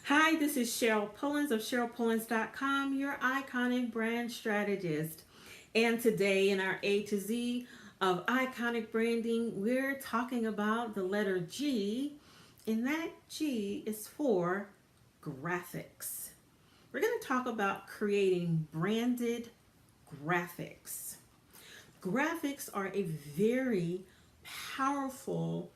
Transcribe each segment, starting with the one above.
Hi, this is Cheryl Pullins of CherylPullins.com, your iconic brand strategist. And today in our A to Z of iconic branding, we're talking about the letter G, and that G is for graphics. We're going to talk about creating branded graphics. Graphics are a very powerful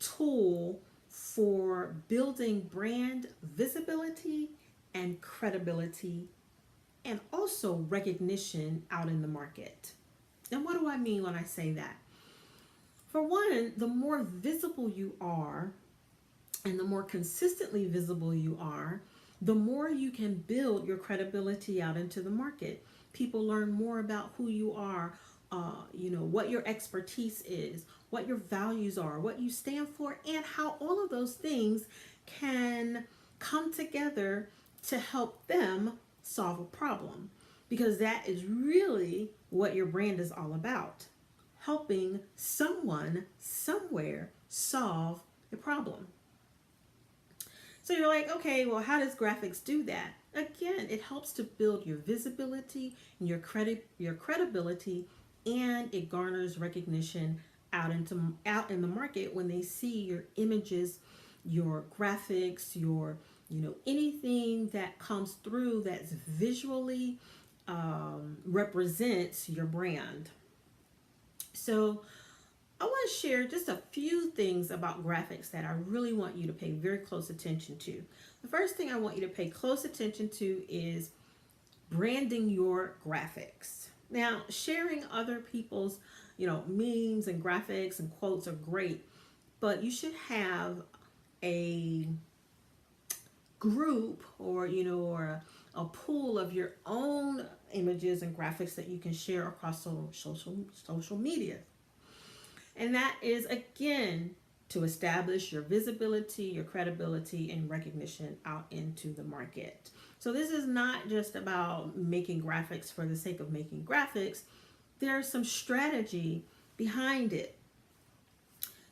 tool for building brand visibility and credibility and also recognition out in the market. And what do I mean when I say that? For one, the more visible you are and the more consistently visible you are, the more you can build your credibility out into the market. People learn more about who you are, what your expertise is, what your values are, what you stand for, and how all of those things can come together to help them solve a problem. Because that is really what your brand is all about, helping someone somewhere solve a problem. So you're like, okay, well, how does graphics do that? Again, it helps to build your visibility and your credibility, and it garners recognition out in the market when they see your images, your graphics, your anything that comes through that's visually represents your brand. So I want to share just a few things about graphics that I really want you to pay very close attention to. The first thing I want you to pay close attention to is branding your graphics. Now, sharing other people's, memes and graphics and quotes are great, but you should have a group or a pool of your own images and graphics that you can share across social media. And that is, again, to establish your visibility, your credibility, and recognition out into the market. So this is not just about making graphics for the sake of making graphics. There's some strategy behind it.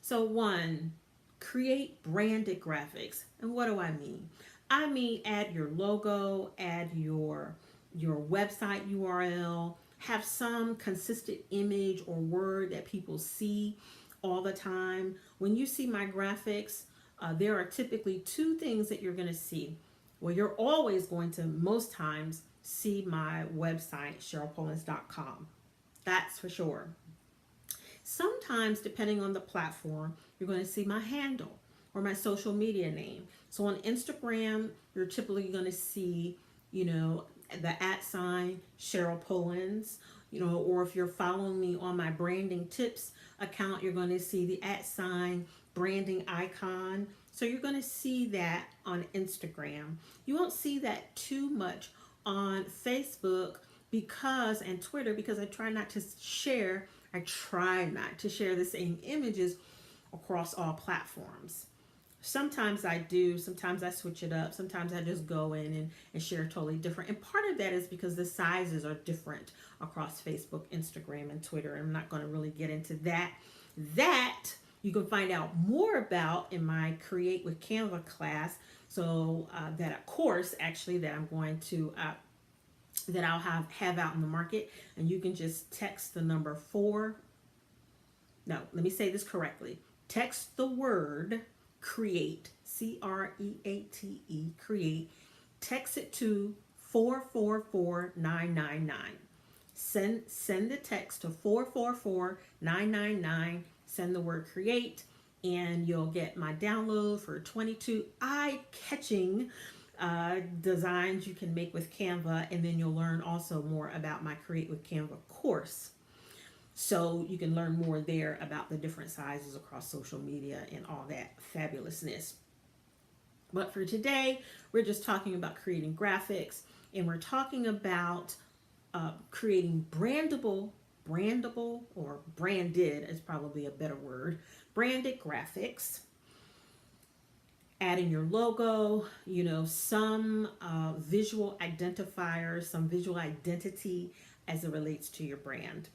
So one, create branded graphics. And what do I mean? I mean, add your logo, add your website URL, have some consistent image or word that people see all the time. When you see my graphics, there are typically two things that you're going to see. Well, you're always going to, most times, see my website, CherylPullins.com. That's for sure. Sometimes, depending on the platform, you're going to see my handle or my social media name. So on Instagram, you're typically going to see, the @ Cheryl Pullins, or if you're following me on my branding tips account, you're going to see the @ branding icon. So you're going to see that on Instagram. You won't see that too much on Facebook and Twitter, because I try not to share the same images across all platforms. Sometimes I do, sometimes I switch it up, sometimes I just go in and share totally different. And part of that is because the sizes are different across Facebook, Instagram, and Twitter. I'm not going to really get into that. That you can find out more about in my Create with Canva class. So that a course actually that I'm going to that I'll have out in the market, and you can just text the number 4. No, let me say this correctly. Text the word create, CREATE, create. Text it to 444999. Send the text to 444999. Send the word create, and you'll get my download for 22 eye-catching designs you can make with Canva, and then you'll learn also more about my Create with Canva course. So you can learn more there about the different sizes across social media and all that fabulousness. But for today, we're just talking about creating graphics, and we're talking about creating brandable, or branded is probably a better word, branded graphics. Adding your logo, some visual identifiers, some visual identity as it relates to your brand.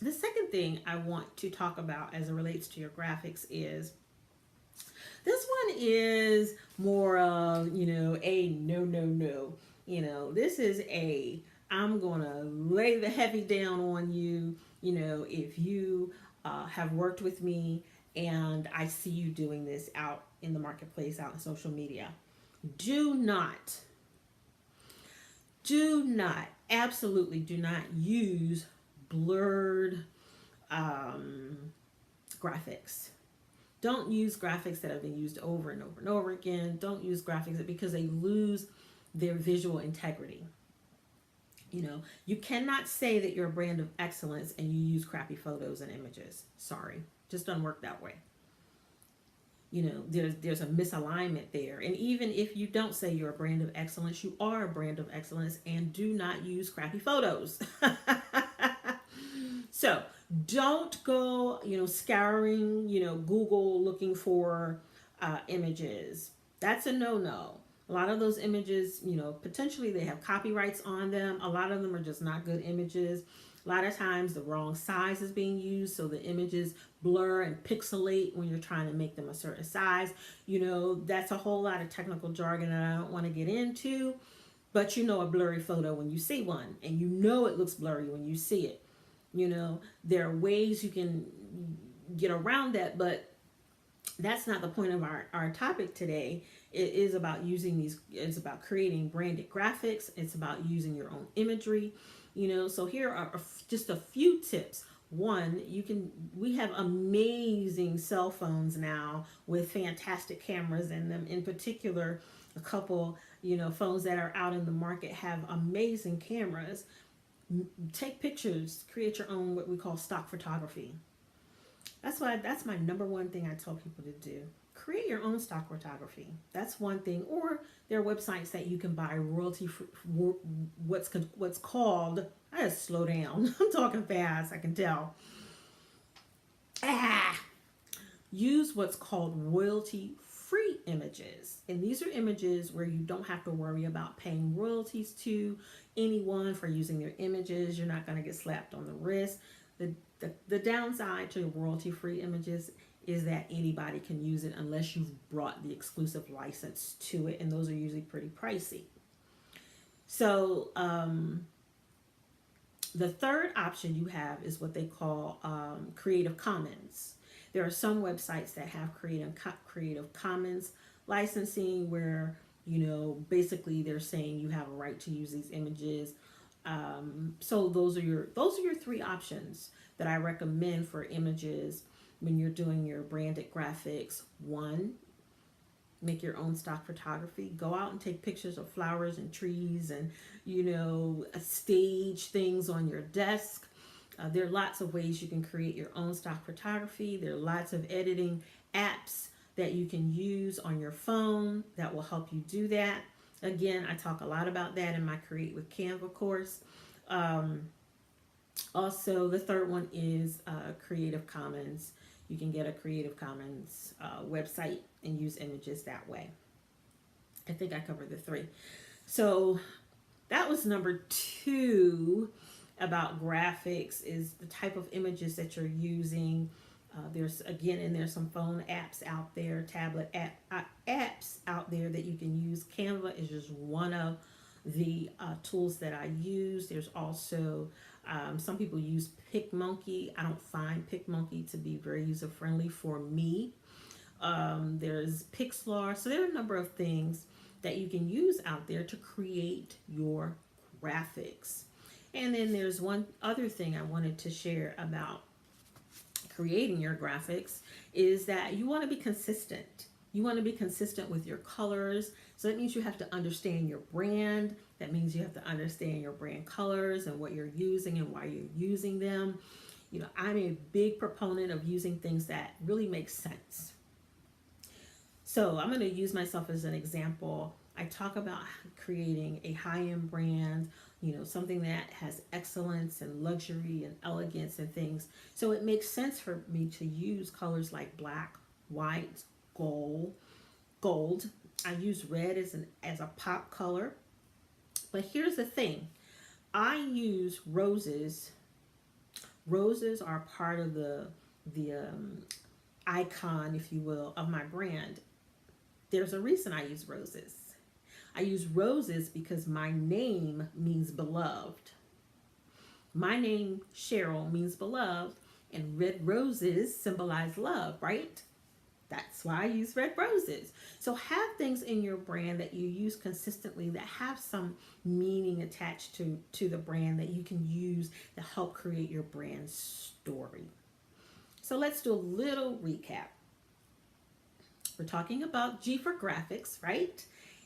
The second thing I want to talk about as it relates to your graphics is, this one is more of, a no, no, no. This is I'm going to lay the heavy down on you, if you have worked with me and I see you doing this out in the marketplace, out in social media. Do not, absolutely do not use blurred um, graphics. Don't use graphics that have been used over and over and over again. Don't use graphics because they lose their visual integrity. You cannot say that you're a brand of excellence and you use crappy photos and images. Sorry, just doesn't work that way. There's a misalignment there. And even if you don't say you're a brand of excellence, you are a brand of excellence, and do not use crappy photos. So don't go, scouring, Google looking for images. That's a no-no. A lot of those images, potentially they have copyrights on them. A lot of them are just not good images. A lot of times the wrong size is being used, so the images blur and pixelate when you're trying to make them a certain size. That's a whole lot of technical jargon that I don't want to get into, but a blurry photo when you see one, and it looks blurry when you see it. There are ways you can get around that, but that's not the point of our topic today. It is about it's about creating branded graphics. It's about using your own imagery. So here are just a few tips. One, we have amazing cell phones now with fantastic cameras in them. In particular, a couple, phones that are out in the market have amazing cameras. Take pictures, create your own, what we call stock photography. That's my number one thing I tell people to do. Create your own stock photography. That's one thing. Or there are websites that you can buy royalty free, what's called, I gotta slow down. I'm talking fast, I can tell. Use what's called royalty free images. And these are images where you don't have to worry about paying royalties to anyone for using their images. You're not going to get slapped on the wrist. The downside to royalty free images is that anybody can use it unless you've brought the exclusive license to it, and those are usually pretty pricey. So the third option you have is what they call Creative Commons. There are some websites that have Creative Commons licensing where, basically they're saying you have a right to use these images. So those are your three options that I recommend for images when you're doing your branded graphics. One, make your own stock photography. Go out and take pictures of flowers and trees and, stage things on your desk. There are lots of ways you can create your own stock photography. There are lots of editing apps that you can use on your phone that will help you do that. Again, I talk a lot about that in my Create with Canva course. Also, the third one is Creative Commons. You can get a Creative Commons website and use images that way. I think I covered the three. So that was number 2 about graphics, is the type of images that you're using. There's some phone apps out there, tablet apps out there that you can use. Canva is just one of the tools that I use. There's also some people use PicMonkey. I don't find PicMonkey to be very user friendly for me. There's Pixlr. So there are a number of things that you can use out there to create your graphics. And then there's one other thing I wanted to share about creating your graphics is that you want to be consistent. You want to be consistent with your colors. So that means you have to understand your brand. That means you have to understand your brand colors and what you're using and why you're using them. I'm a big proponent of using things that really make sense. So I'm going to use myself as an example. I talk about creating a high-end brand, something that has excellence and luxury and elegance and things. So it makes sense for me to use colors like black, white, gold. I use red as a pop color. But here's the thing. I use roses. Roses are part of the icon, if you will, of my brand. There's a reason I use roses. I use roses because my name means beloved. My name, Cheryl, means beloved, and red roses symbolize love, right? That's why I use red roses. So have things in your brand that you use consistently that have some meaning attached to the brand that you can use to help create your brand story. So let's do a little recap. We're talking about G for graphics, right?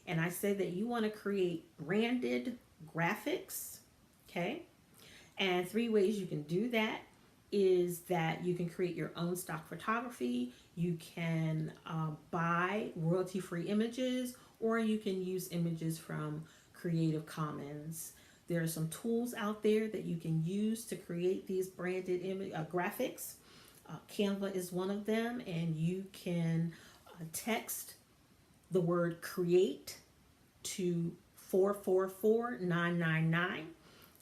And I said that you want to create branded graphics, okay? And three ways you can do that is that you can create your own stock photography, you can buy royalty-free images, or you can use images from Creative Commons. There are some tools out there that you can use to create these branded graphics. Canva is one of them, and you can text the word create to 444999,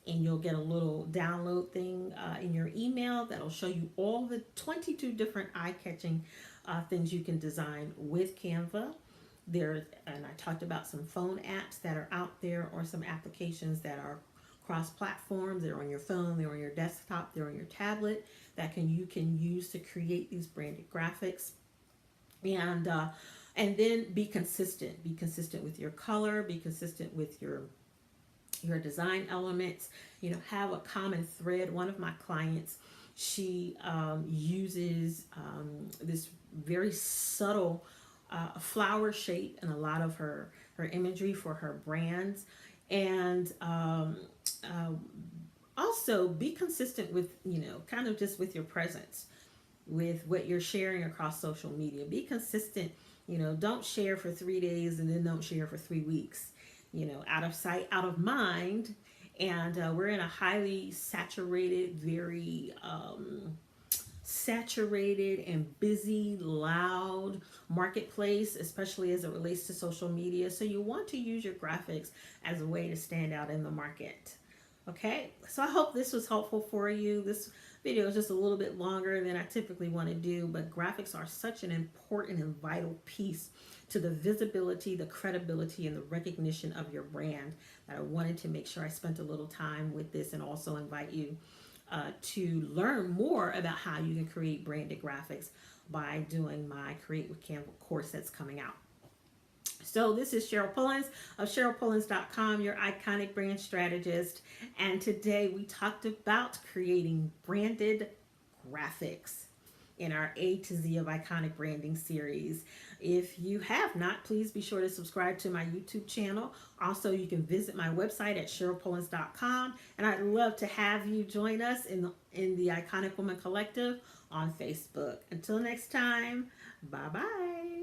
and you'll get a little download thing in your email that'll show you all the 22 different eye-catching things you can design with Canva. And I talked about some phone apps that are out there, or some applications that are cross-platform. They're on your phone, they're on your desktop, they're on your tablet, that you can use to create these branded graphics. And then be consistent. Be consistent with your color. Be consistent with your design elements. You know, have a common thread. One of my clients, she uses this very subtle flower shape in a lot of her imagery for her brands. And also be consistent with, you know, kind of just with your presence, with what you're sharing across social media. Be consistent. You know, don't share for 3 days and then don't share for 3 weeks. You know, out of sight, out of mind. And we're in a highly saturated, very saturated and busy, loud marketplace, especially as it relates to social media. So you want to use your graphics as a way to stand out in the market. Okay, so I hope this was helpful for you. This video is just a little bit longer than I typically want to do, but graphics are such an important and vital piece to the visibility, the credibility, and the recognition of your brand that I wanted to make sure I spent a little time with this, and also invite you to learn more about how you can create branded graphics by doing my Create with Canva course that's coming out. So this is Cheryl Pullins of CherylPullins.com, your iconic brand strategist. And today we talked about creating branded graphics in our A to Z of Iconic Branding series. If you have not, please be sure to subscribe to my YouTube channel. Also, you can visit my website at CherylPullins.com. And I'd love to have you join us in the Iconic Woman Collective on Facebook. Until next time, bye-bye.